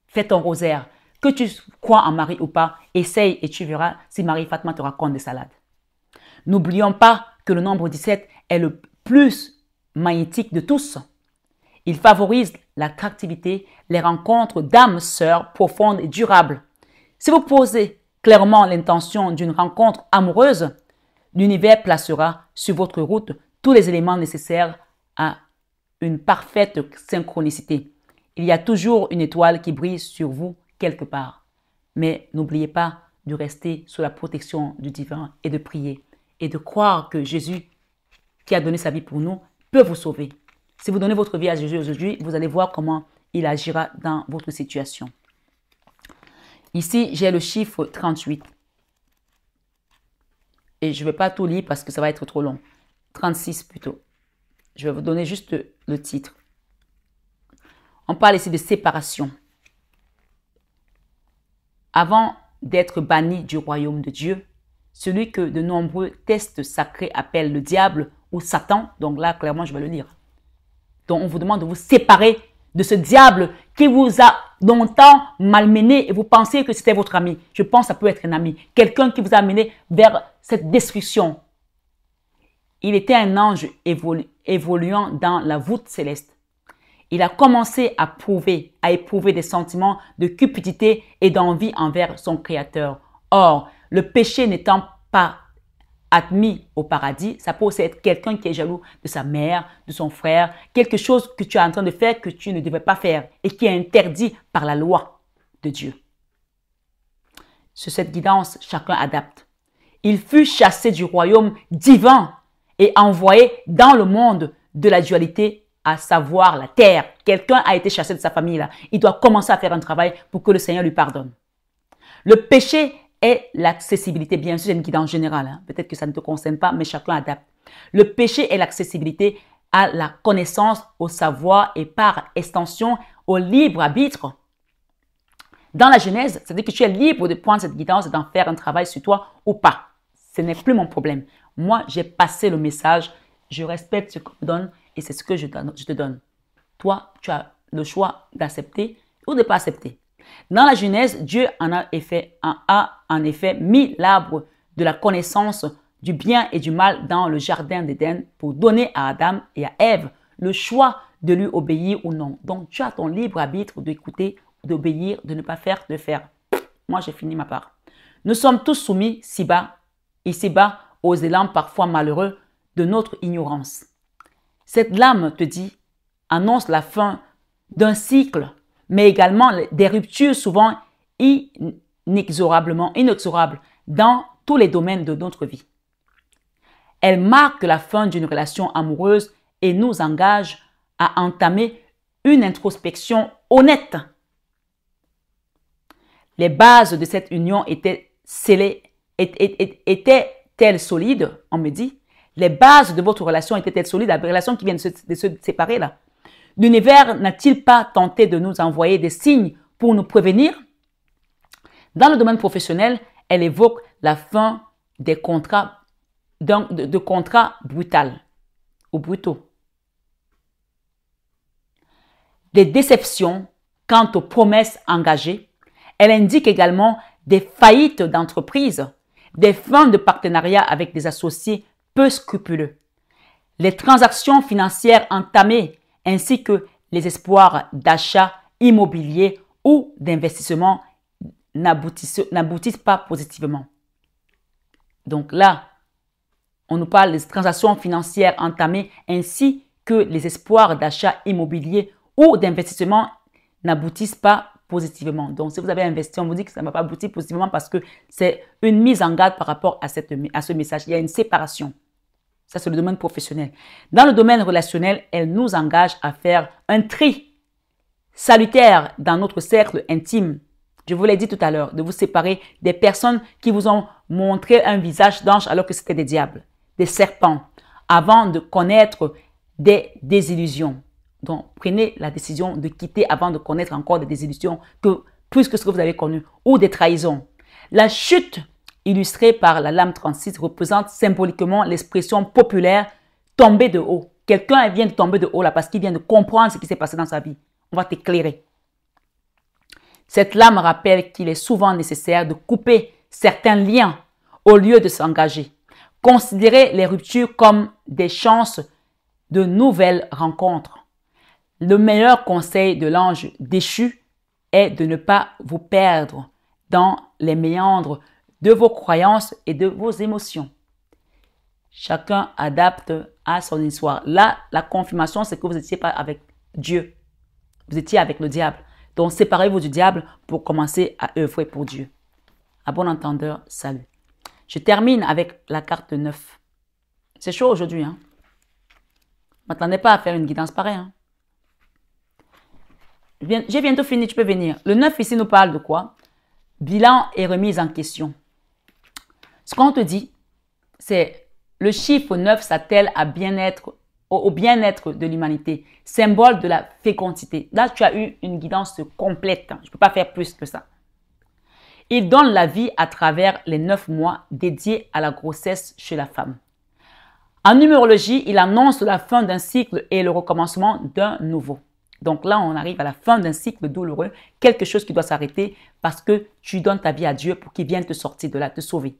Fais ton rosaire. Que tu crois en Marie ou pas, essaye et tu verras si Marie Fatma te raconte des salades. N'oublions pas que le nombre 17 est le plus magnétique de tous. Il favorise l'attractivité, les rencontres d'âmes sœurs profondes et durables. Si vous posez clairement l'intention d'une rencontre amoureuse, l'univers placera sur votre route tous les éléments nécessaires à une parfaite synchronicité. Il y a toujours une étoile qui brille sur vous quelque part. Mais n'oubliez pas de rester sous la protection du divin et de prier et de croire que Jésus, qui a donné sa vie pour nous, peut vous sauver. Si vous donnez votre vie à Jésus aujourd'hui, vous allez voir comment il agira dans votre situation. Ici, j'ai le chiffre 38. Et je ne vais pas tout lire parce que ça va être trop long. 36 plutôt. Je vais vous donner juste le titre. On parle ici de séparation. Avant d'être banni du royaume de Dieu, celui que de nombreux textes sacrés appellent le diable ou Satan, donc là, clairement, je vais le lire. Donc, on vous demande de vous séparer de ce diable qui vous a longtemps malmené et vous pensez que c'était votre ami. Je pense que ça peut être un ami. Quelqu'un qui vous a amené vers cette destruction. Il était un ange évoluant dans la voûte céleste. Il a commencé à éprouver des sentiments de cupidité et d'envie envers son Créateur. Or, le péché n'étant pas admis au paradis, ça peut aussi être quelqu'un qui est jaloux de sa mère, de son frère, quelque chose que tu es en train de faire que tu ne devais pas faire et qui est interdit par la loi de Dieu. Sur cette guidance, chacun adapte. Il fut chassé du royaume divin et envoyé dans le monde de la dualité, à savoir la terre. Quelqu'un a été chassé de sa famille là. Il doit commencer à faire un travail pour que le Seigneur lui pardonne. Le péché est l'accessibilité. Bien sûr, c'est une guidance générale. Hein. Peut-être que ça ne te concerne pas, mais chacun adapte. Le péché est l'accessibilité à la connaissance, au savoir et par extension au libre arbitre. Dans la Genèse, c'est-à-dire que tu es libre de prendre cette guidance et d'en faire un travail sur toi ou pas. Ce n'est plus mon problème. Moi, j'ai passé le message. Je respecte ce qu'on me donne et c'est ce que je te donne. Toi, tu as le choix d'accepter ou de ne pas accepter. Dans la Genèse, Dieu a en effet mis l'arbre de la connaissance du bien et du mal dans le jardin d'Éden pour donner à Adam et à Ève le choix de lui obéir ou non. Donc, tu as ton libre arbitre d'écouter, d'obéir, de ne pas faire, de faire. Moi, j'ai fini ma part. Nous sommes tous soumis ici-bas aux élans parfois malheureux de notre ignorance. Cette lame te dit, annonce la fin d'un cycle, mais également des ruptures souvent inexorables dans tous les domaines de notre vie. Elle marque la fin d'une relation amoureuse et nous engage à entamer une introspection honnête. Les bases de cette union étaient scellées, étaient-elles solides? On me dit. Les bases de votre relation étaient-elles solides? La relation qui vient de se séparer là. L'univers n'a-t-il pas tenté de nous envoyer des signes pour nous prévenir? Dans le domaine professionnel, elle évoque la fin des contrats, de contrats brutaux ou brutaux. Des déceptions quant aux promesses engagées. Elle indique également des faillites d'entreprises, des fins de partenariat avec des associés peu scrupuleux, les transactions financières entamées ainsi que les espoirs d'achat immobilier ou d'investissement n'aboutissent pas positivement. Donc là, on nous parle des transactions financières entamées ainsi que les espoirs d'achat immobilier ou d'investissement n'aboutissent pas positivement. Donc, si vous avez investi, on vous dit que ça ne va pas aboutir positivement parce que c'est une mise en garde par rapport à ce message. Il y a une séparation. Ça, c'est le domaine professionnel. Dans le domaine relationnel, elle nous engage à faire un tri salutaire dans notre cercle intime. Je vous l'ai dit tout à l'heure, de vous séparer des personnes qui vous ont montré un visage d'ange alors que c'était des diables, des serpents, avant de connaître des désillusions. Donc, prenez la décision de quitter avant de connaître encore des désillusions plus que ce que vous avez connu, ou des trahisons. La chute, illustrée par la lame 36, représente symboliquement l'expression populaire « tomber de haut ». Quelqu'un vient de tomber de haut là parce qu'il vient de comprendre ce qui s'est passé dans sa vie. On va t'éclairer. Cette lame rappelle qu'il est souvent nécessaire de couper certains liens au lieu de s'engager. Considérez les ruptures comme des chances de nouvelles rencontres. Le meilleur conseil de l'ange déchu est de ne pas vous perdre dans les méandres de vos croyances et de vos émotions. Chacun adapte à son histoire. Là, la confirmation, c'est que vous n'étiez pas avec Dieu. Vous étiez avec le diable. Donc, séparez-vous du diable pour commencer à œuvrer pour Dieu. À bon entendeur, salut. Je termine avec la carte 9. C'est chaud aujourd'hui. Hein? Ne m'attendez pas à faire une guidance pareille. Hein? J'ai bientôt fini, tu peux venir. Le 9 ici nous parle de quoi? Bilan et remise en question. Ce qu'on te dit, c'est le chiffre 9 s'attelle à bien-être, au bien-être de l'humanité, symbole de la fécondité. Là, tu as eu une guidance complète. Je ne peux pas faire plus que ça. Il donne la vie à travers les 9 mois dédiés à la grossesse chez la femme. En numérologie, il annonce la fin d'un cycle et le recommencement d'un nouveau. Donc là, on arrive à la fin d'un cycle douloureux, quelque chose qui doit s'arrêter parce que tu donnes ta vie à Dieu pour qu'il vienne te sortir de là, te sauver.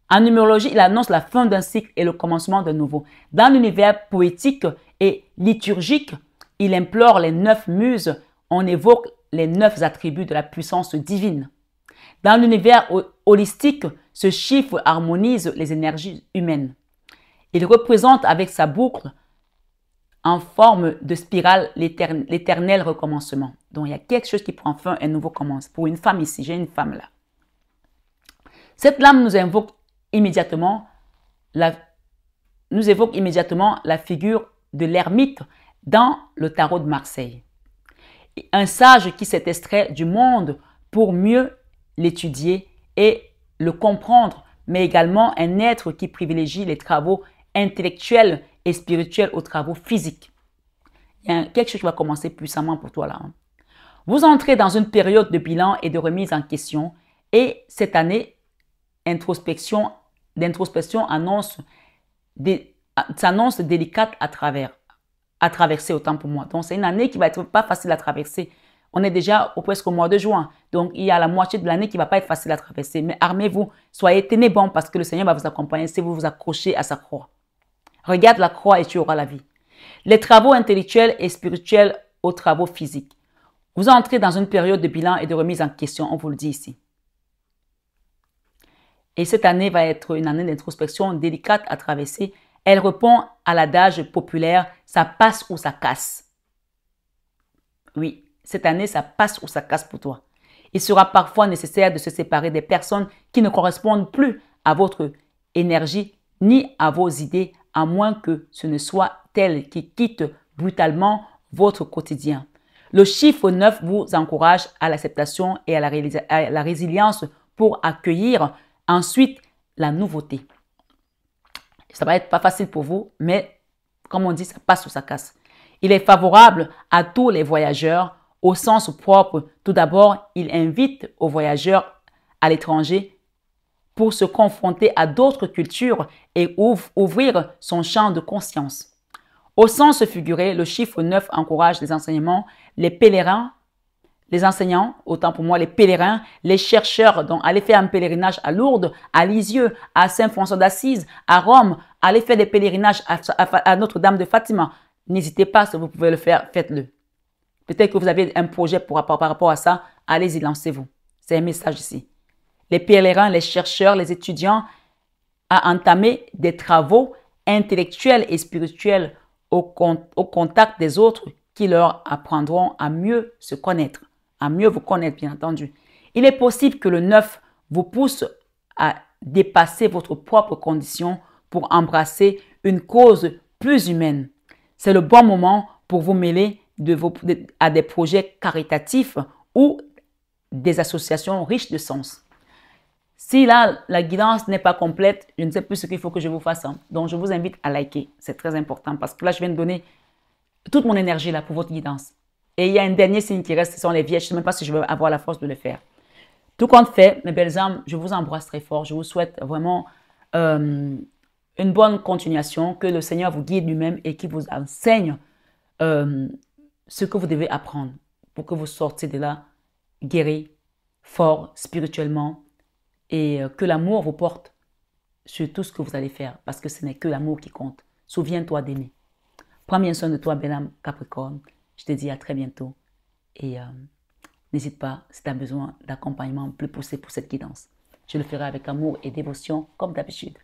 En numérologie, il annonce la fin d'un cycle et le commencement d'un nouveau. Dans l'univers poétique et liturgique, il implore les 9 muses, on évoque les 9 attributs de la puissance divine. Dans l'univers holistique, ce chiffre harmonise les énergies humaines. Il représente avec sa boucle en forme de spirale l'éternel recommencement. Donc, il y a quelque chose qui prend fin et un nouveau commence. Pour une femme ici, j'ai une femme là. Cette lame nous évoque immédiatement la figure de l'ermite dans le tarot de Marseille. Un sage qui s'est extrait du monde pour mieux l'étudier et le comprendre, mais également un être qui privilégie les travaux intellectuels et spirituels aux travaux physiques. Il y a quelque chose qui va commencer puissamment pour toi là. Hein. Vous entrez dans une période de bilan et de remise en question et cette année, d'introspection s'annonce délicate à traverser autant pour moi. Donc, c'est une année qui va être pas facile à traverser. On est déjà presque au mois de juin. Donc, il y a la moitié de l'année qui va pas être facile à traverser. Mais armez-vous, tenez bon parce que le Seigneur va vous accompagner si vous vous accrochez à sa croix. Regarde la croix et tu auras la vie. Les travaux intellectuels et spirituels aux travaux physiques. Vous entrez dans une période de bilan et de remise en question, on vous le dit ici. Et cette année va être une année d'introspection délicate à traverser. Elle répond à l'adage populaire « ça passe ou ça casse ». Oui, cette année, ça passe ou ça casse pour toi. Il sera parfois nécessaire de se séparer des personnes qui ne correspondent plus à votre énergie ni à vos idées, à moins que ce ne soit elle qui quitte brutalement votre quotidien. Le chiffre 9 vous encourage à l'acceptation et à la résilience pour accueillir ensuite la nouveauté. Ça va être pas facile pour vous, mais comme on dit, ça passe ou ça casse. Il est favorable à tous les voyageurs au sens propre. Tout d'abord, il invite aux voyageurs à l'étranger pour se confronter à d'autres cultures et ouvrir son champ de conscience. Au sens figuré, le chiffre 9 encourage les enseignements, les pèlerins, les enseignants, autant pour moi les pèlerins, les chercheurs, donc allez faire un pèlerinage à Lourdes, à Lisieux, à Saint-François d'Assise, à Rome, allez faire des pèlerinages à Notre-Dame de Fatima. N'hésitez pas, si vous pouvez le faire, faites-le. Peut-être que vous avez un projet par rapport à ça, allez-y, lancez-vous. C'est un message ici. Les pèlerins, les chercheurs, les étudiants à entamer des travaux intellectuels et spirituels au contact des autres qui leur apprendront à mieux se connaître, à mieux vous connaître, bien entendu. Il est possible que le 9 vous pousse à dépasser votre propre condition pour embrasser une cause plus humaine. C'est le bon moment pour vous mêler à des projets caritatifs ou des associations riches de sens. Si là, la guidance n'est pas complète, je ne sais plus ce qu'il faut que je vous fasse. Donc, je vous invite à liker. C'est très important parce que là, je viens de donner toute mon énergie là pour votre guidance. Et il y a un dernier signe qui reste, ce sont les vierges. Je ne sais même pas si je vais avoir la force de le faire. Tout compte fait, mes belles âmes, je vous embrasse très fort. Je vous souhaite vraiment une bonne continuation. Que le Seigneur vous guide lui-même et qu'il vous enseigne ce que vous devez apprendre pour que vous sortiez de là guéri, fort spirituellement et que l'amour vous porte sur tout ce que vous allez faire parce que ce n'est que l'amour qui compte. Souviens-toi d'aimer. Prends bien soin de toi, belle âme Capricorne. Je te dis à très bientôt et n'hésite pas si tu as besoin d'accompagnement plus poussé pour cette guidance. Je le ferai avec amour et dévotion comme d'habitude.